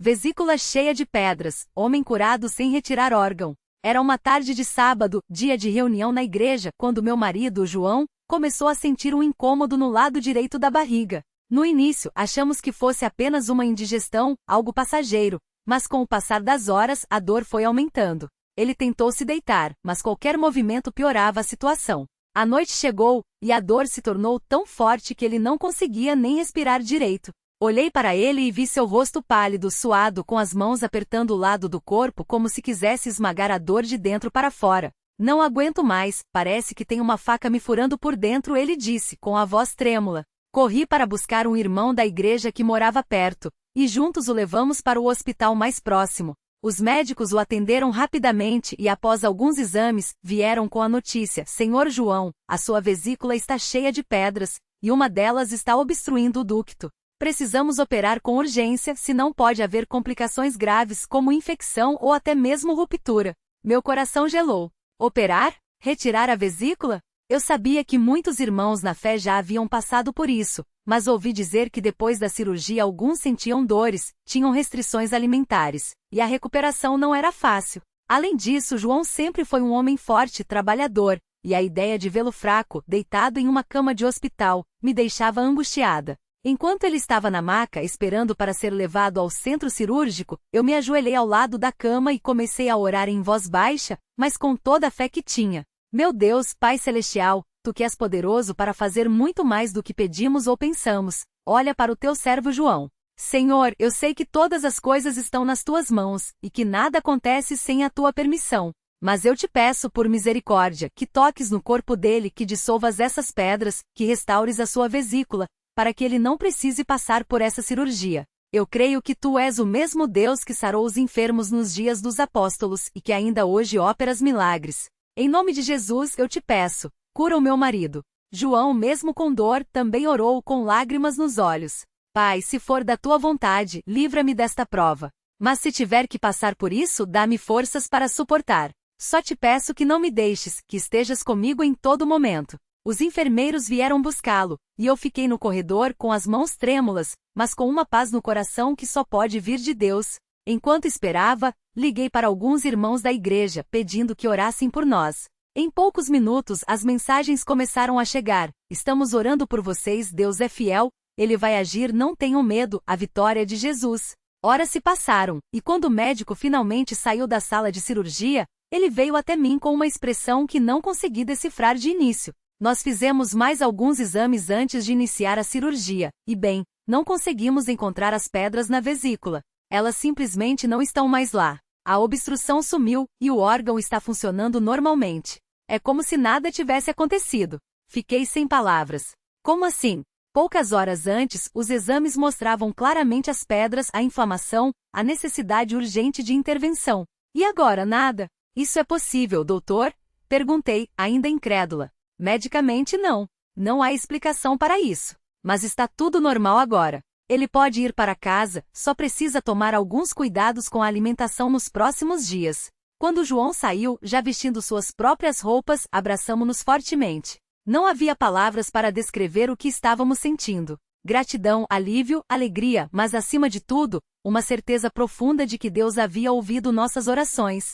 Vesícula cheia de pedras, homem curado sem retirar órgão. Era uma tarde de sábado, dia de reunião na igreja, quando meu marido, João, começou a sentir um incômodo no lado direito da barriga. No início, achamos que fosse apenas uma indigestão, algo passageiro, mas com o passar das horas, a dor foi aumentando. Ele tentou se deitar, mas qualquer movimento piorava a situação. A noite chegou, e a dor se tornou tão forte que ele não conseguia nem respirar direito. Olhei para ele e vi seu rosto pálido, suado, com as mãos apertando o lado do corpo como se quisesse esmagar a dor de dentro para fora. Não aguento mais, parece que tem uma faca me furando por dentro, ele disse, com a voz trêmula. Corri para buscar um irmão da igreja que morava perto, e juntos o levamos para o hospital mais próximo. Os médicos o atenderam rapidamente e após alguns exames, vieram com a notícia: Senhor João, a sua vesícula está cheia de pedras, e uma delas está obstruindo o ducto. Precisamos operar com urgência, senão pode haver complicações graves como infecção ou até mesmo ruptura. Meu coração gelou. Operar? Retirar a vesícula? Eu sabia que muitos irmãos na fé já haviam passado por isso, mas ouvi dizer que depois da cirurgia alguns sentiam dores, tinham restrições alimentares, e a recuperação não era fácil. Além disso, João sempre foi um homem forte, trabalhador, e a ideia de vê-lo fraco, deitado em uma cama de hospital, me deixava angustiada. Enquanto ele estava na maca esperando para ser levado ao centro cirúrgico, eu me ajoelhei ao lado da cama e comecei a orar em voz baixa, mas com toda a fé que tinha. Meu Deus, Pai Celestial, Tu que és poderoso para fazer muito mais do que pedimos ou pensamos, olha para o Teu servo João. Senhor, eu sei que todas as coisas estão nas Tuas mãos, e que nada acontece sem a Tua permissão. Mas eu te peço por misericórdia, que toques no corpo dele, que dissolvas essas pedras, que restaures a sua vesícula, para que ele não precise passar por essa cirurgia. Eu creio que Tu és o mesmo Deus que sarou os enfermos nos dias dos apóstolos e que ainda hoje operas milagres. Em nome de Jesus eu te peço, cura o meu marido. João, mesmo com dor, também orou com lágrimas nos olhos. Pai, se for da Tua vontade, livra-me desta prova. Mas se tiver que passar por isso, dá-me forças para suportar. Só te peço que não me deixes, que estejas comigo em todo momento. Os enfermeiros vieram buscá-lo, e eu fiquei no corredor com as mãos trêmulas, mas com uma paz no coração que só pode vir de Deus. Enquanto esperava, liguei para alguns irmãos da igreja, pedindo que orassem por nós. Em poucos minutos as mensagens começaram a chegar. Estamos orando por vocês, Deus é fiel, Ele vai agir, não tenham medo, a vitória é de Jesus. Horas se passaram, e quando o médico finalmente saiu da sala de cirurgia, ele veio até mim com uma expressão que não consegui decifrar de início. Nós fizemos mais alguns exames antes de iniciar a cirurgia, e bem, não conseguimos encontrar as pedras na vesícula. Elas simplesmente não estão mais lá. A obstrução sumiu, e o órgão está funcionando normalmente. É como se nada tivesse acontecido. Fiquei sem palavras. Como assim? Poucas horas antes, os exames mostravam claramente as pedras, a inflamação, a necessidade urgente de intervenção. E agora nada? Isso é possível, doutor? Perguntei, ainda incrédula. Medicamente não. Não há explicação para isso. Mas está tudo normal agora. Ele pode ir para casa, só precisa tomar alguns cuidados com a alimentação nos próximos dias. Quando João saiu, já vestindo suas próprias roupas, abraçamo-nos fortemente. Não havia palavras para descrever o que estávamos sentindo. Gratidão, alívio, alegria, mas acima de tudo, uma certeza profunda de que Deus havia ouvido nossas orações.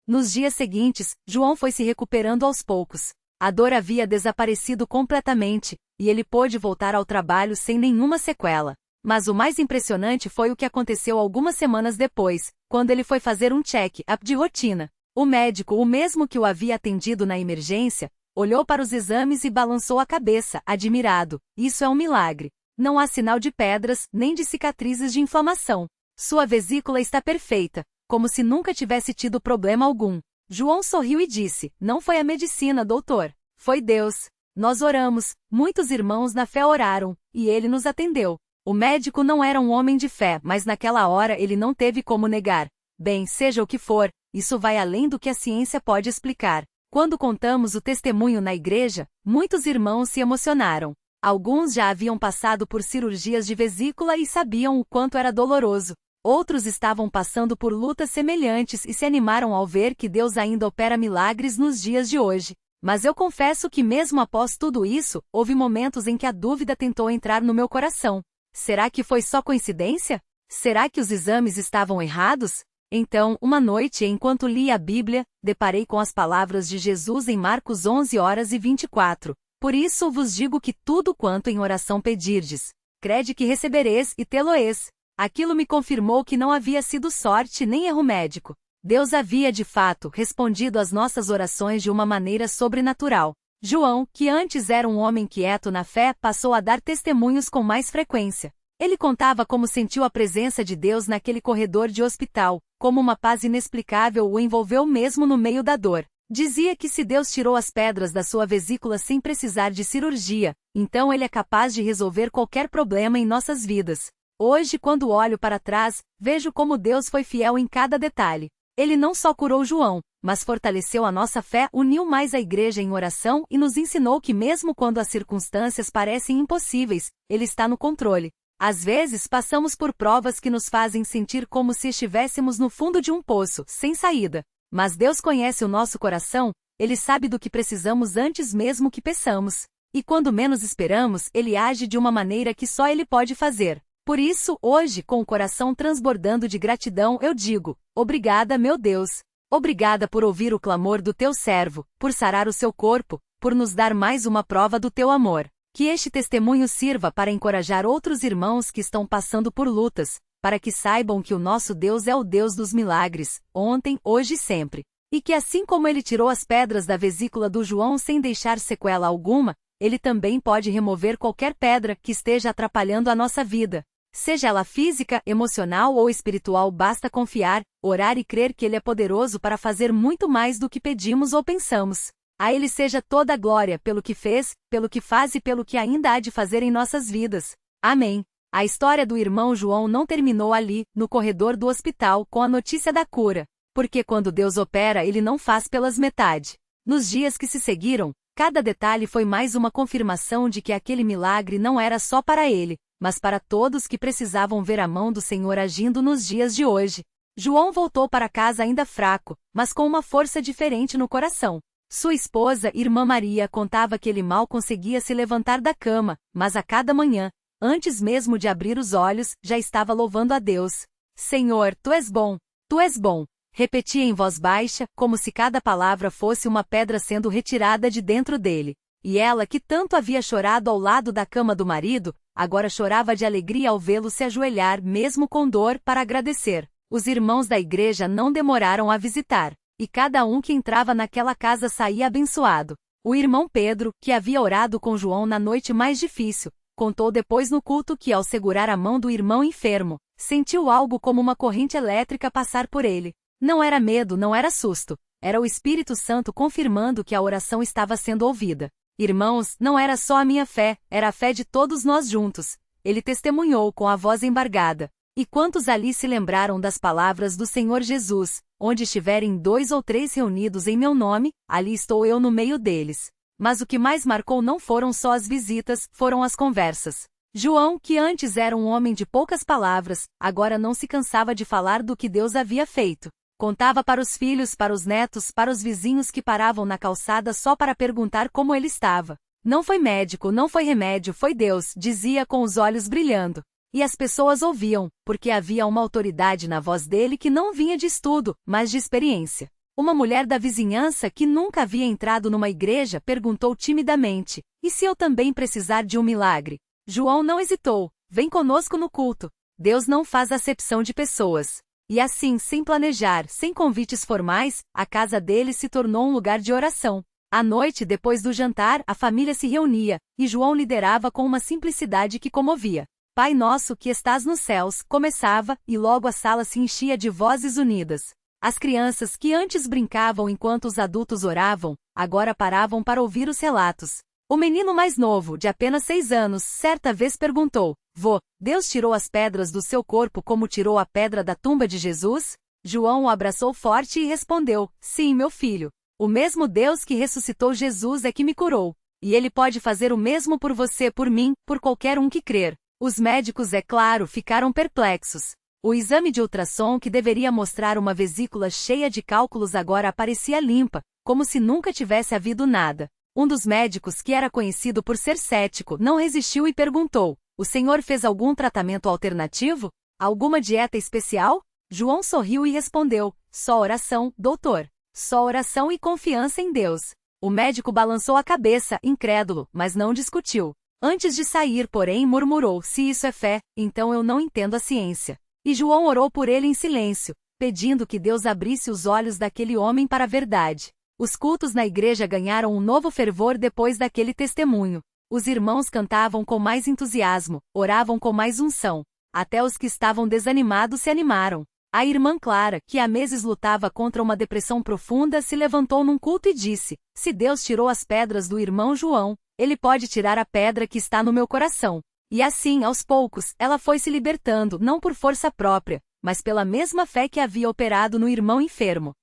Nos dias seguintes, João foi se recuperando aos poucos. A dor havia desaparecido completamente, e ele pôde voltar ao trabalho sem nenhuma sequela. Mas o mais impressionante foi o que aconteceu algumas semanas depois, quando ele foi fazer um check-up de rotina. O médico, o mesmo que o havia atendido na emergência, olhou para os exames e balançou a cabeça, admirado. Isso é um milagre. Não há sinal de pedras, nem de cicatrizes de inflamação. Sua vesícula está perfeita, como se nunca tivesse tido problema algum. João sorriu e disse, não foi a medicina, doutor. Foi Deus. Nós oramos, muitos irmãos na fé oraram, e ele nos atendeu. O médico não era um homem de fé, mas naquela hora ele não teve como negar. Bem, seja o que for, isso vai além do que a ciência pode explicar. Quando contamos o testemunho na igreja, muitos irmãos se emocionaram. Alguns já haviam passado por cirurgias de vesícula e sabiam o quanto era doloroso. Outros estavam passando por lutas semelhantes e se animaram ao ver que Deus ainda opera milagres nos dias de hoje. Mas eu confesso que mesmo após tudo isso, houve momentos em que a dúvida tentou entrar no meu coração. Será que foi só coincidência? Será que os exames estavam errados? Então, uma noite, enquanto lia a Bíblia, deparei com as palavras de Jesus em Marcos 11:24. Por isso vos digo que tudo quanto em oração pedirdes, crede que recebereis e tê-lo-eis. Aquilo me confirmou que não havia sido sorte nem erro médico. Deus havia de fato respondido às nossas orações de uma maneira sobrenatural. João, que antes era um homem quieto na fé, passou a dar testemunhos com mais frequência. Ele contava como sentiu a presença de Deus naquele corredor de hospital, como uma paz inexplicável o envolveu mesmo no meio da dor. Dizia que se Deus tirou as pedras da sua vesícula sem precisar de cirurgia, então Ele é capaz de resolver qualquer problema em nossas vidas. Hoje, quando olho para trás, vejo como Deus foi fiel em cada detalhe. Ele não só curou João, mas fortaleceu a nossa fé, uniu mais a igreja em oração e nos ensinou que mesmo quando as circunstâncias parecem impossíveis, Ele está no controle. Às vezes passamos por provas que nos fazem sentir como se estivéssemos no fundo de um poço, sem saída. Mas Deus conhece o nosso coração, Ele sabe do que precisamos antes mesmo que peçamos. E quando menos esperamos, Ele age de uma maneira que só Ele pode fazer. Por isso, hoje, com o coração transbordando de gratidão, eu digo: obrigada, meu Deus. Obrigada por ouvir o clamor do teu servo, por sarar o seu corpo, por nos dar mais uma prova do teu amor. Que este testemunho sirva para encorajar outros irmãos que estão passando por lutas, para que saibam que o nosso Deus é o Deus dos milagres, ontem, hoje e sempre. E que assim como Ele tirou as pedras da vesícula do João sem deixar sequela alguma, Ele também pode remover qualquer pedra que esteja atrapalhando a nossa vida. Seja ela física, emocional ou espiritual, basta confiar, orar e crer que Ele é poderoso para fazer muito mais do que pedimos ou pensamos. A Ele seja toda a glória pelo que fez, pelo que faz e pelo que ainda há de fazer em nossas vidas. Amém. A história do irmão João não terminou ali, no corredor do hospital, com a notícia da cura. Porque quando Deus opera, Ele não faz pelas metade. Nos dias que se seguiram, cada detalhe foi mais uma confirmação de que aquele milagre não era só para ele, mas para todos que precisavam ver a mão do Senhor agindo nos dias de hoje. João voltou para casa ainda fraco, mas com uma força diferente no coração. Sua esposa, irmã Maria, contava que ele mal conseguia se levantar da cama, mas a cada manhã, antes mesmo de abrir os olhos, já estava louvando a Deus. Senhor, Tu és bom, Tu és bom. Repetia em voz baixa, como se cada palavra fosse uma pedra sendo retirada de dentro dele. E ela, que tanto havia chorado ao lado da cama do marido, agora chorava de alegria ao vê-lo se ajoelhar, mesmo com dor, para agradecer. Os irmãos da igreja não demoraram a visitar. E cada um que entrava naquela casa saía abençoado. O irmão Pedro, que havia orado com João na noite mais difícil, contou depois no culto que ao segurar a mão do irmão enfermo, sentiu algo como uma corrente elétrica passar por ele. Não era medo, não era susto. Era o Espírito Santo confirmando que a oração estava sendo ouvida. Irmãos, não era só a minha fé, era a fé de todos nós juntos. Ele testemunhou com a voz embargada. E quantos ali se lembraram das palavras do Senhor Jesus: onde estiverem 2 ou 3 reunidos em meu nome, ali estou eu no meio deles. Mas o que mais marcou não foram só as visitas, foram as conversas. João, que antes era um homem de poucas palavras, agora não se cansava de falar do que Deus havia feito. Contava para os filhos, para os netos, para os vizinhos que paravam na calçada só para perguntar como ele estava. Não foi médico, não foi remédio, foi Deus, dizia com os olhos brilhando. E as pessoas ouviam, porque havia uma autoridade na voz dele que não vinha de estudo, mas de experiência. Uma mulher da vizinhança que nunca havia entrado numa igreja perguntou timidamente: e se eu também precisar de um milagre? João não hesitou: vem conosco no culto. Deus não faz acepção de pessoas. E assim, sem planejar, sem convites formais, a casa dele se tornou um lugar de oração. À noite, depois do jantar, a família se reunia, e João liderava com uma simplicidade que comovia. Pai nosso que estás nos céus, começava, e logo a sala se enchia de vozes unidas. As crianças que antes brincavam enquanto os adultos oravam, agora paravam para ouvir os relatos. O menino mais novo, de apenas 6 anos, certa vez perguntou: Vô, Deus tirou as pedras do seu corpo como tirou a pedra da tumba de Jesus? João o abraçou forte e respondeu: Sim, meu filho. O mesmo Deus que ressuscitou Jesus é que me curou. E Ele pode fazer o mesmo por você, por mim, por qualquer um que crer. Os médicos, é claro, ficaram perplexos. O exame de ultrassom que deveria mostrar uma vesícula cheia de cálculos agora aparecia limpa, como se nunca tivesse havido nada. Um dos médicos, que era conhecido por ser cético, não resistiu e perguntou: o senhor fez algum tratamento alternativo? Alguma dieta especial? João sorriu e respondeu: só oração, doutor. Só oração e confiança em Deus. O médico balançou a cabeça, incrédulo, mas não discutiu. Antes de sair, porém, murmurou: se isso é fé, então eu não entendo a ciência. E João orou por ele em silêncio, pedindo que Deus abrisse os olhos daquele homem para a verdade. Os cultos na igreja ganharam um novo fervor depois daquele testemunho. Os irmãos cantavam com mais entusiasmo, oravam com mais unção. Até os que estavam desanimados se animaram. A irmã Clara, que há meses lutava contra uma depressão profunda, se levantou num culto e disse: se Deus tirou as pedras do irmão João, Ele pode tirar a pedra que está no meu coração. E assim, aos poucos, ela foi se libertando, não por força própria, mas pela mesma fé que havia operado no irmão enfermo.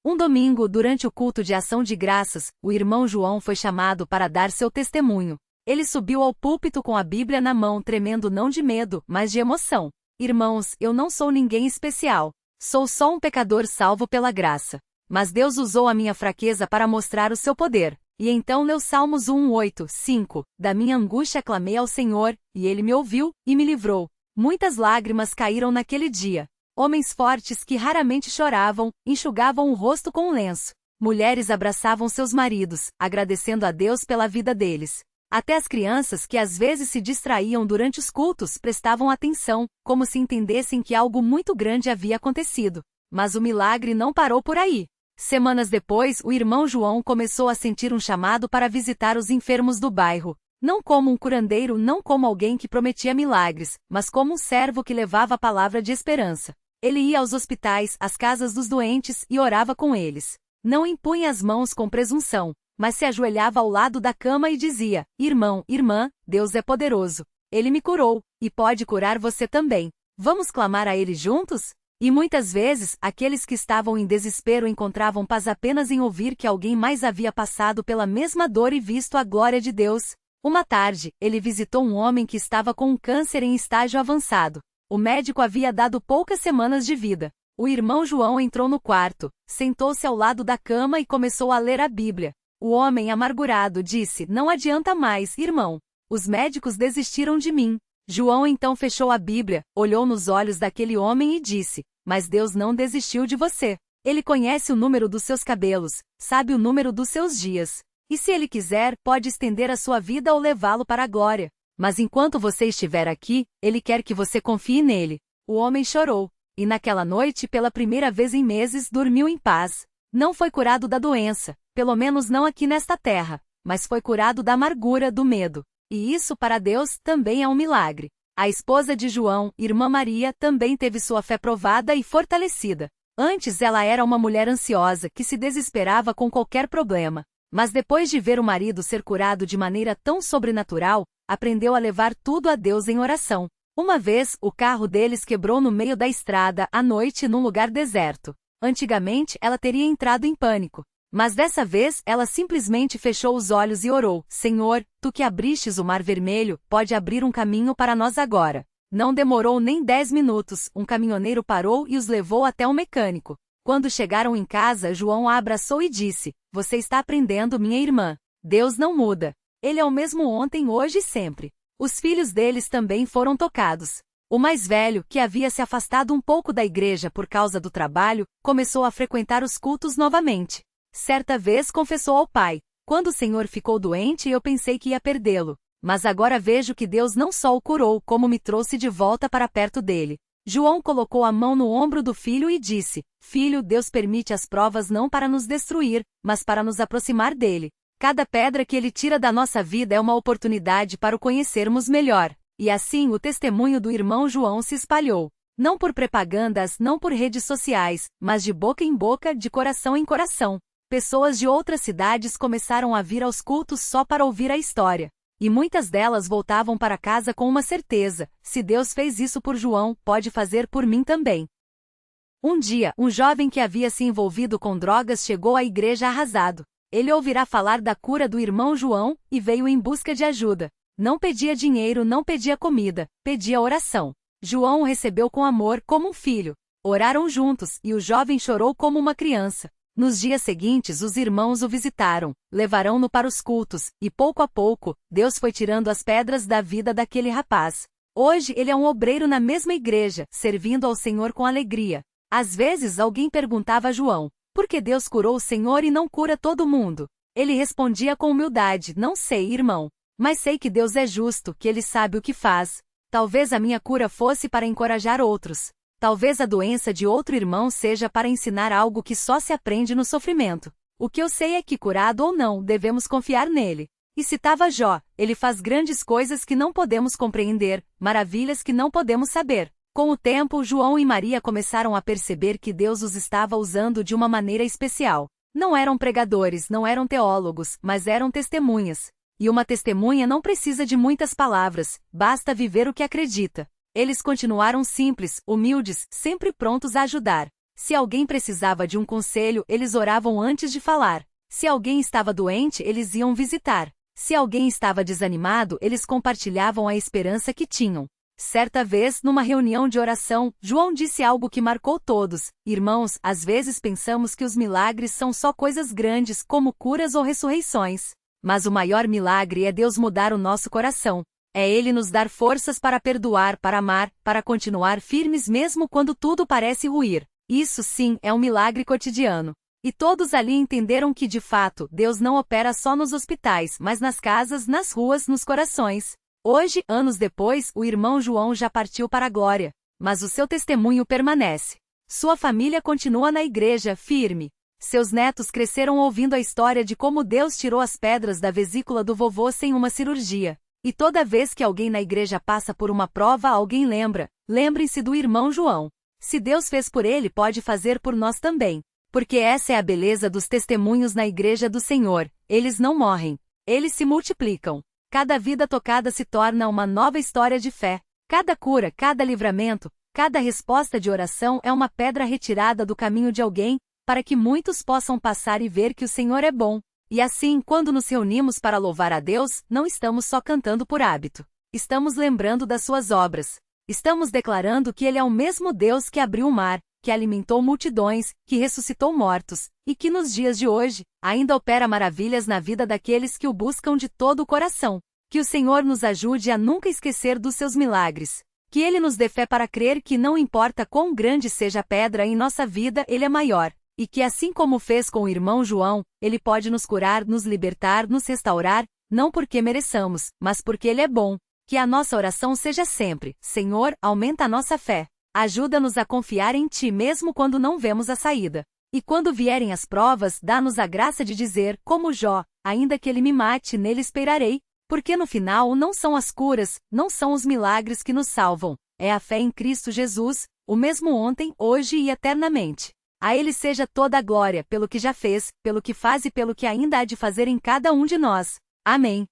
Um domingo, durante o culto de ação de graças, o irmão João foi chamado para dar seu testemunho. Ele subiu ao púlpito com a Bíblia na mão, tremendo não de medo, mas de emoção. Irmãos, eu não sou ninguém especial. Sou só um pecador salvo pela graça. Mas Deus usou a minha fraqueza para mostrar o seu poder. E então leu Salmos 1:8-5. Da minha angústia clamei ao Senhor, e Ele me ouviu, e me livrou. Muitas lágrimas caíram naquele dia. Homens fortes que raramente choravam, enxugavam o rosto com um lenço. Mulheres abraçavam seus maridos, agradecendo a Deus pela vida deles. Até as crianças que às vezes se distraíam durante os cultos prestavam atenção, como se entendessem que algo muito grande havia acontecido. Mas o milagre não parou por aí. Semanas depois, o irmão João começou a sentir um chamado para visitar os enfermos do bairro. Não como um curandeiro, não como alguém que prometia milagres, mas como um servo que levava a palavra de esperança. Ele ia aos hospitais, às casas dos doentes e orava com eles. Não impunha as mãos com presunção, mas se ajoelhava ao lado da cama e dizia: irmão, irmã, Deus é poderoso. Ele me curou, e pode curar você também. Vamos clamar a Ele juntos? E muitas vezes, aqueles que estavam em desespero encontravam paz apenas em ouvir que alguém mais havia passado pela mesma dor e visto a glória de Deus. Uma tarde, ele visitou um homem que estava com um câncer em estágio avançado. O médico havia dado poucas semanas de vida. O irmão João entrou no quarto, sentou-se ao lado da cama e começou a ler a Bíblia. O homem amargurado disse: não adianta mais, irmão. Os médicos desistiram de mim. João então fechou a Bíblia, olhou nos olhos daquele homem e disse: mas Deus não desistiu de você. Ele conhece o número dos seus cabelos, sabe o número dos seus dias. E se Ele quiser, pode estender a sua vida ou levá-lo para a glória. Mas enquanto você estiver aqui, Ele quer que você confie nele. O homem chorou. E naquela noite, pela primeira vez em meses, dormiu em paz. Não foi curado da doença, pelo menos não aqui nesta terra, mas foi curado da amargura, do medo. E isso para Deus também é um milagre. A esposa de João, irmã Maria, também teve sua fé provada e fortalecida. Antes ela era uma mulher ansiosa que se desesperava com qualquer problema. Mas depois de ver o marido ser curado de maneira tão sobrenatural, aprendeu a levar tudo a Deus em oração. Uma vez, o carro deles quebrou no meio da estrada, à noite, num lugar deserto. Antigamente, ela teria entrado em pânico. Mas dessa vez, ela simplesmente fechou os olhos e orou: Senhor, Tu que abristes o mar vermelho, pode abrir um caminho para nós agora. Não demorou nem 10 minutos, um caminhoneiro parou e os levou até um mecânico. Quando chegaram em casa, João a abraçou e disse: você está aprendendo, minha irmã. Deus não muda. Ele é o mesmo ontem, hoje e sempre. Os filhos deles também foram tocados. O mais velho, que havia se afastado um pouco da igreja por causa do trabalho, começou a frequentar os cultos novamente. Certa vez confessou ao pai: quando o Senhor ficou doente, eu pensei que ia perdê-lo. Mas agora vejo que Deus não só o curou, como me trouxe de volta para perto dele. João colocou a mão no ombro do filho e disse: Filho, Deus permite as provas não para nos destruir, mas para nos aproximar dele. Cada pedra que ele tira da nossa vida é uma oportunidade para o conhecermos melhor. E assim o testemunho do irmão João se espalhou. Não por propagandas, não por redes sociais, mas de boca em boca, de coração em coração. Pessoas de outras cidades começaram a vir aos cultos só para ouvir a história. E muitas delas voltavam para casa com uma certeza: se Deus fez isso por João, pode fazer por mim também. Um dia, um jovem que havia se envolvido com drogas chegou à igreja arrasado. Ele ouvirá falar da cura do irmão João, e veio em busca de ajuda. Não pedia dinheiro, não pedia comida, pedia oração. João o recebeu com amor, como um filho. Oraram juntos, e o jovem chorou como uma criança. Nos dias seguintes os irmãos o visitaram, levaram-no para os cultos, e pouco a pouco, Deus foi tirando as pedras da vida daquele rapaz. Hoje ele é um obreiro na mesma igreja, servindo ao Senhor com alegria. Às vezes alguém perguntava a João, por que Deus curou o Senhor e não cura todo mundo? Ele respondia com humildade, não sei, irmão. Mas sei que Deus é justo, que Ele sabe o que faz. Talvez a minha cura fosse para encorajar outros. Talvez a doença de outro irmão seja para ensinar algo que só se aprende no sofrimento. O que eu sei é que, curado ou não, devemos confiar nele. E citava Jó, ele faz grandes coisas que não podemos compreender, maravilhas que não podemos saber. Com o tempo, João e Maria começaram a perceber que Deus os estava usando de uma maneira especial. Não eram pregadores, não eram teólogos, mas eram testemunhas. E uma testemunha não precisa de muitas palavras, basta viver o que acredita. Eles continuaram simples, humildes, sempre prontos a ajudar. Se alguém precisava de um conselho, eles oravam antes de falar. Se alguém estava doente, eles iam visitar. Se alguém estava desanimado, eles compartilhavam a esperança que tinham. Certa vez, numa reunião de oração, João disse algo que marcou todos. Irmãos, às vezes pensamos que os milagres são só coisas grandes, como curas ou ressurreições. Mas o maior milagre é Deus mudar o nosso coração. É Ele nos dar forças para perdoar, para amar, para continuar firmes mesmo quando tudo parece ruir. Isso sim é um milagre cotidiano. E todos ali entenderam que, de fato, Deus não opera só nos hospitais, mas nas casas, nas ruas, nos corações. Hoje, anos depois, o irmão João já partiu para a glória. Mas o seu testemunho permanece. Sua família continua na igreja, firme. Seus netos cresceram ouvindo a história de como Deus tirou as pedras da vesícula do vovô sem uma cirurgia. E toda vez que alguém na igreja passa por uma prova, alguém lembra. Lembrem-se do irmão João. Se Deus fez por ele, pode fazer por nós também. Porque essa é a beleza dos testemunhos na igreja do Senhor. Eles não morrem. Eles se multiplicam. Cada vida tocada se torna uma nova história de fé. Cada cura, cada livramento, cada resposta de oração é uma pedra retirada do caminho de alguém, para que muitos possam passar e ver que o Senhor é bom. E assim, quando nos reunimos para louvar a Deus, não estamos só cantando por hábito. Estamos lembrando das suas obras. Estamos declarando que Ele é o mesmo Deus que abriu o mar, que alimentou multidões, que ressuscitou mortos, e que nos dias de hoje, ainda opera maravilhas na vida daqueles que o buscam de todo o coração. Que o Senhor nos ajude a nunca esquecer dos seus milagres. Que Ele nos dê fé para crer que não importa quão grande seja a pedra em nossa vida, Ele é maior. E que assim como fez com o irmão João, Ele pode nos curar, nos libertar, nos restaurar, não porque mereçamos, mas porque Ele é bom. Que a nossa oração seja sempre: Senhor, aumenta a nossa fé. Ajuda-nos a confiar em Ti mesmo quando não vemos a saída. E quando vierem as provas, dá-nos a graça de dizer, como Jó, ainda que ele me mate, nele esperarei. Porque no final não são as curas, não são os milagres que nos salvam. É a fé em Cristo Jesus, o mesmo ontem, hoje e eternamente. A Ele seja toda a glória pelo que já fez, pelo que faz e pelo que ainda há de fazer em cada um de nós. Amém.